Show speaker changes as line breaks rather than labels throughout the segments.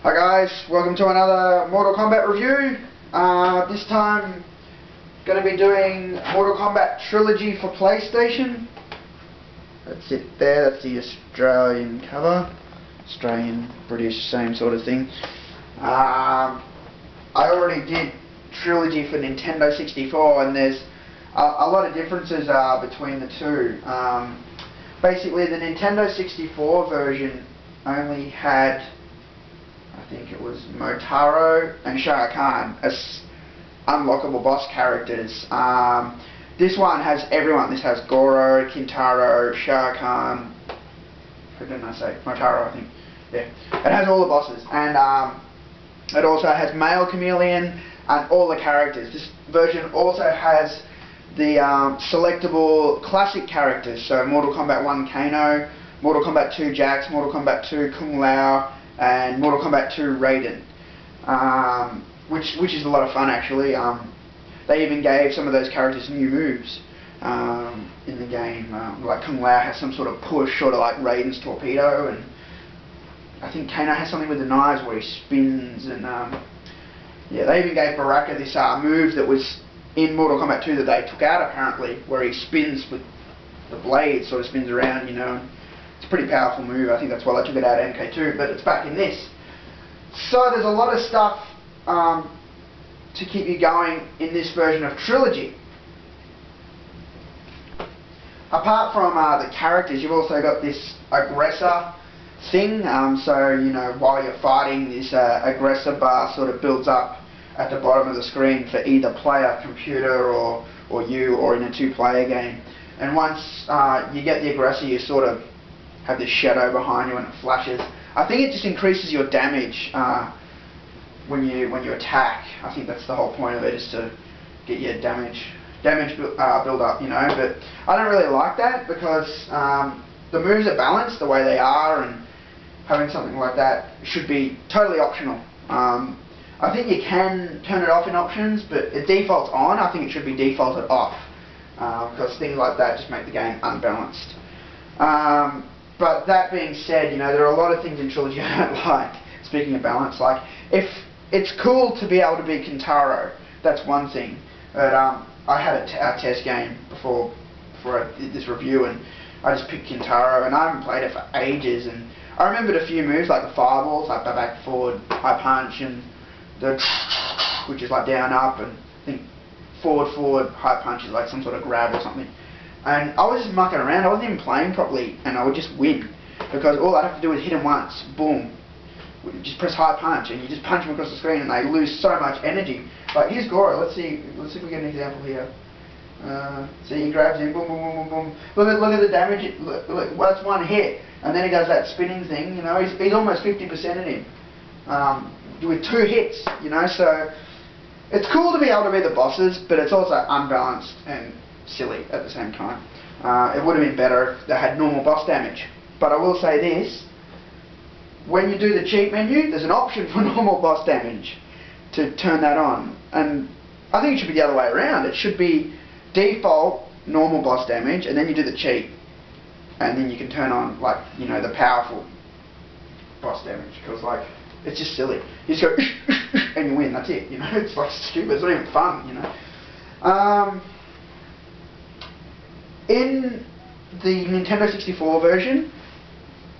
Hi guys, welcome to another Mortal Kombat review. This time going to be doing Mortal Kombat Trilogy for PlayStation. That's it there, that's the Australian cover. Australian, British, same sort of thing. I already did Trilogy for Nintendo 64 and there's a lot of differences between the two. Basically the Nintendo 64 version only had, I think it was Motaro and Shah Kahn as unlockable boss characters. This one has everyone. This has Goro, Kintaro, Shah Kahn. Who didn't I say? Motaro, I think. Yeah. It has all the bosses. And it also has Male Chameleon and all the characters. This version also has the selectable classic characters. So Mortal Kombat 1 Kano, Mortal Kombat 2 Jax, Mortal Kombat 2 Kung Lao, and Mortal Kombat 2 Raiden, which is a lot of fun actually. They even gave some of those characters new moves in the game. Like Kung Lao has some sort of push, sort of like Raiden's torpedo, and I think Kano has something with the knives where he spins, and yeah, they even gave Baraka this move that was in Mortal Kombat 2 that they took out apparently, where he spins with the blade, sort of spins around, you know. It's a pretty powerful move. I think that's why they took it out of MK2, but it's back in this. So there's a lot of stuff to keep you going in this version of Trilogy. Apart from the characters, you've also got this aggressor thing. So, you know, while you're fighting, this aggressor bar sort of builds up at the bottom of the screen for either player, computer, or you, or in a two-player game. And once you get the aggressor, you sort of have this shadow behind you and it flashes. I think it just increases your damage when you attack. I think that's the whole point of it, is to get your damage build up, you know. But I don't really like that because the moves are balanced the way they are, and having something like that should be totally optional. I think you can turn it off in options, but it defaults on. I think it should be defaulted off because things like that just make the game unbalanced. But that being said, you know, there are a lot of things in Trilogy I don't like. Speaking of balance, like, if it's cool to be able to be Kintaro, that's one thing. But I had a test game before I did this review, and I just picked Kintaro, and I haven't played it for ages. And I remembered a few moves like the fireballs, like the back forward high punch, and the which is like down up, and I think forward high punch is like some sort of grab or something. And I was just mucking around. I wasn't even playing properly, and I would just win because all I'd have to do is hit him once, boom. Just press high punch, and you just punch them across the screen, and they lose so much energy. Like here's Goro. Let's see if we get an example here. See, he grabs him, boom, boom, boom, boom, boom. Look at the damage. Look, well, that's one hit, and then he does that spinning thing. You know, he's almost 50% in him with 2 hits. You know, so it's cool to be able to be the bosses, but it's also unbalanced and silly at the same time. It would have been better if they had normal boss damage. But I will say this. When you do the cheat menu, there's an option for normal boss damage to turn that on. And I think it should be the other way around. It should be default normal boss damage, and then you do the cheat. And then you can turn on, like, you know, the powerful boss damage. Because, like, it's just silly. You just go, and you win, that's it. You know, it's like stupid. It's not even fun, you know. In the Nintendo 64 version,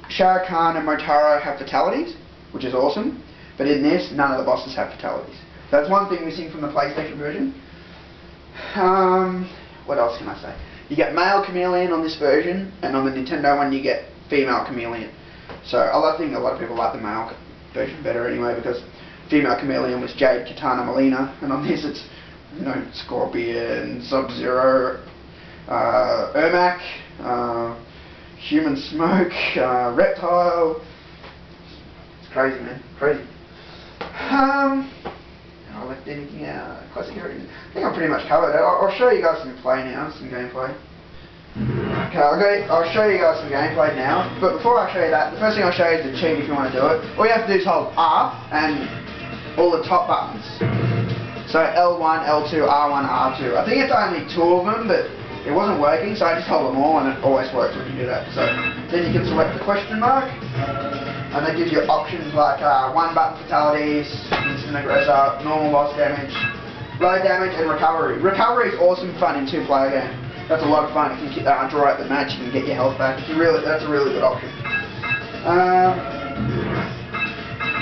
Shah Kahn and Motaro have fatalities, which is awesome, but in this, none of the bosses have fatalities. That's one thing missing from the PlayStation version. What else can I say? You get Male Chameleon on this version, and on the Nintendo one you get Female Chameleon. So I think a lot of people like the male version better anyway, because Female Chameleon was Jade, Kitana, Melina, and on this it's, you know, Scorpion, Sub-Zero, Ermac, Human Smoke, Reptile. It's crazy, man. Crazy. I left anything out. Classic heritage. I think I'm pretty much covered it. I'll show you guys some play now, some gameplay. Okay, I'll show you guys some gameplay now. But before I show you that, the first thing I'll show you is the cheat if you want to do it. All you have to do is hold R and all the top buttons. So L1, L2, R1, R2. I think it's only 2 of them, but it wasn't working, so I just hold them all, and it always works when you do that. So then you can select the question mark, And they give you options like one button fatalities, instant aggressor, normal loss damage, low damage, and recovery. Recovery is awesome fun in 2-player game. That's a lot of fun. If you draw out the match, you can get your health back. That's a really good option.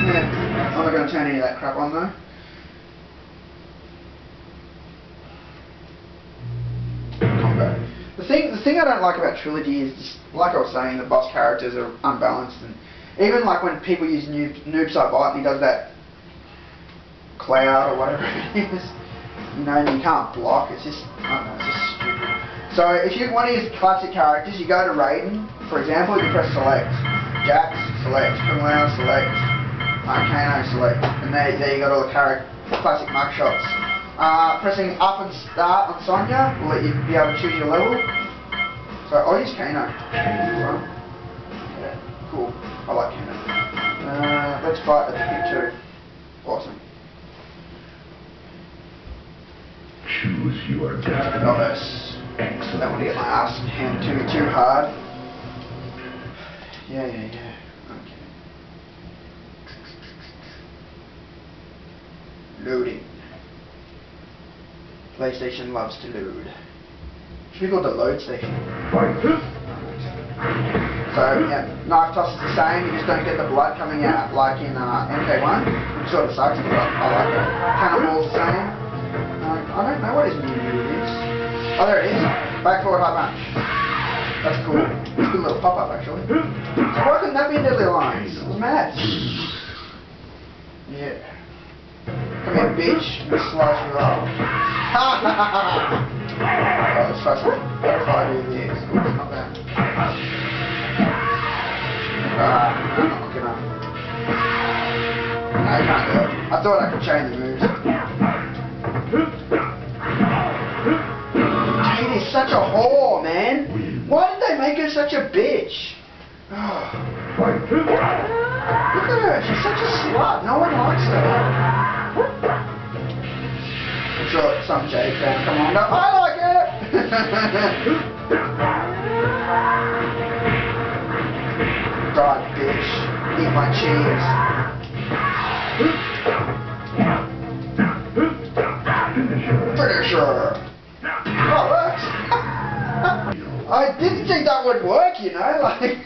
Yeah, I'm not going to turn any of that crap on though. Combat. The thing I don't like about Trilogy is, just, like I was saying, the boss characters are unbalanced, and even like when people use Noob Side Bite and he does that cloud or whatever it is, you know, and you can't block. It's just, I don't know, it's just stupid. So if you want to use classic characters, you go to Raiden, for example, you press select. Jax, select. Kunlao, select. Kano, select. And there you got all the classic mug shots. Pressing up and start on Sonya will let you be able to choose your level. So I'll use Kano. Yeah, cool. I like Kano. Let's fight at the big 2. Awesome.
Choose your destiny.
Novice. Excellent. Don't want to get my ass handed to me too hard. Yeah. Okay. Loading. PlayStation loves to load. Should be called the load station. So yeah, knife toss is the same. You just don't get the blood coming out like in MK1, which sort of sucks, but I like it. Cannonball's the same. I don't know what his new move is. Oh, there it is. Back forward high punch. That's cool. It's a good little pop-up actually. So why couldn't that be in Deadly Alliance? It was mad. Yeah. Come here, bitch. I'm gonna slice you off. Ha ha ha ha! Oh, let's try something. What if I do this? Ooh, not bad. Not good enough. No, you can't do it. I thought I could change the moves. Jade is such a whore, man. Why did they make her such a bitch? Look at her. She's such a slut. No one likes her. I'm sure some Jade fan will come on and go, I like it! God, bitch. Eat my cheese. Finisher! Oh, it works! I didn't think that would work, you know, like...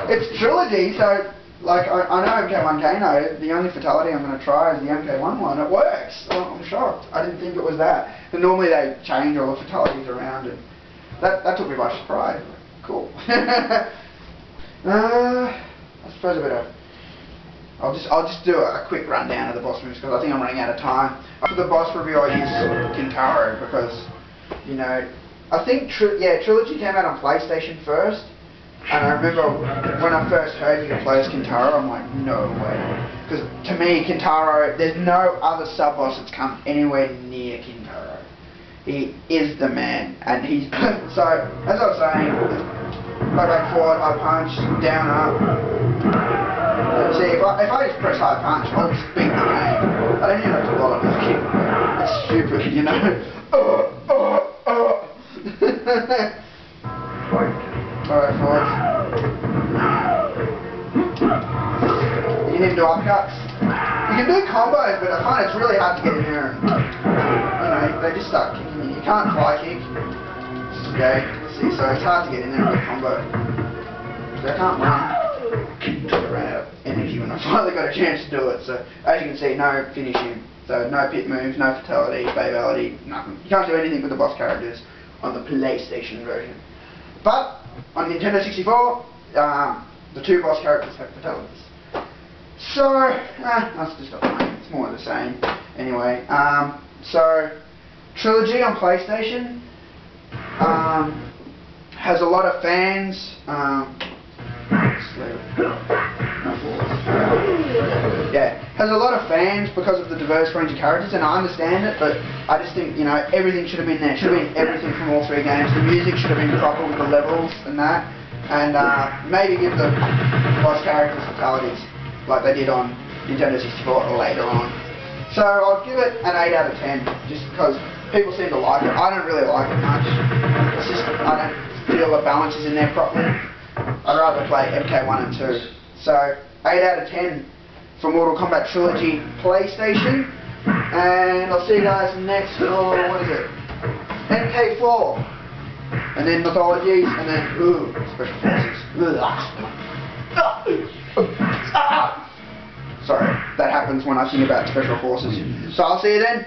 It's Trilogy, so... Like, I know MK1 Kano, the only fatality I'm going to try is the MK1 one. It works. I'm shocked. I didn't think it was that. And normally they change all the fatalities around, and that took me by surprise. Cool. I suppose I better... I'll just do a quick rundown of the boss moves, because I think I'm running out of time. For the boss review I use Kintaro, because, you know... I think, Trilogy came out on PlayStation first. And I remember when I first heard you could play as Kintaro, I'm like, no way. Because to me, Kintaro, there's no other sub-boss that's come anywhere near Kintaro. He is the man, and he's... So, as I was saying, go back forward, high punch, down, up. See, if I just press high punch, I'll just beat the game. I don't even have to bother with kick. It's stupid, you know? Alright, forward. You can even do uppercuts. You can do combos, but I find it's really hard to get in there. And, you know, they just start kicking you. You can't fly kick. Okay, see, so it's hard to get in there with a combo. So I can't run. I ran out of energy when I finally got a chance to do it. So as you can see, no finishing. So no pit moves, no fatality, babality, nothing. You can't do anything with the boss characters on the PlayStation version. But on Nintendo 64, the 2 boss characters have fatalities. So, let's just stop playing. It's more of the same. Anyway, so Trilogy on PlayStation has a lot of fans. Has a lot of fans because of the diverse range of characters, and I understand it, but I just think, you know, everything should have been there. Should have been everything from all 3 games. The music should have been proper with the levels and that, and maybe give the boss characters fatalities like they did on Nintendo 64 later on. So I'll give it an 8 out of 10, just because people seem to like it. I don't really like it much. It's just, I don't feel the balance is in there properly. I'd rather play MK1 and 2. So 8 out of 10 for Mortal Kombat Trilogy PlayStation. And I'll see you guys next for, what is it? MK4. And then Mythologies, and then, Special Forces. Sorry, that happens when I think about Special Forces. So I'll see you then.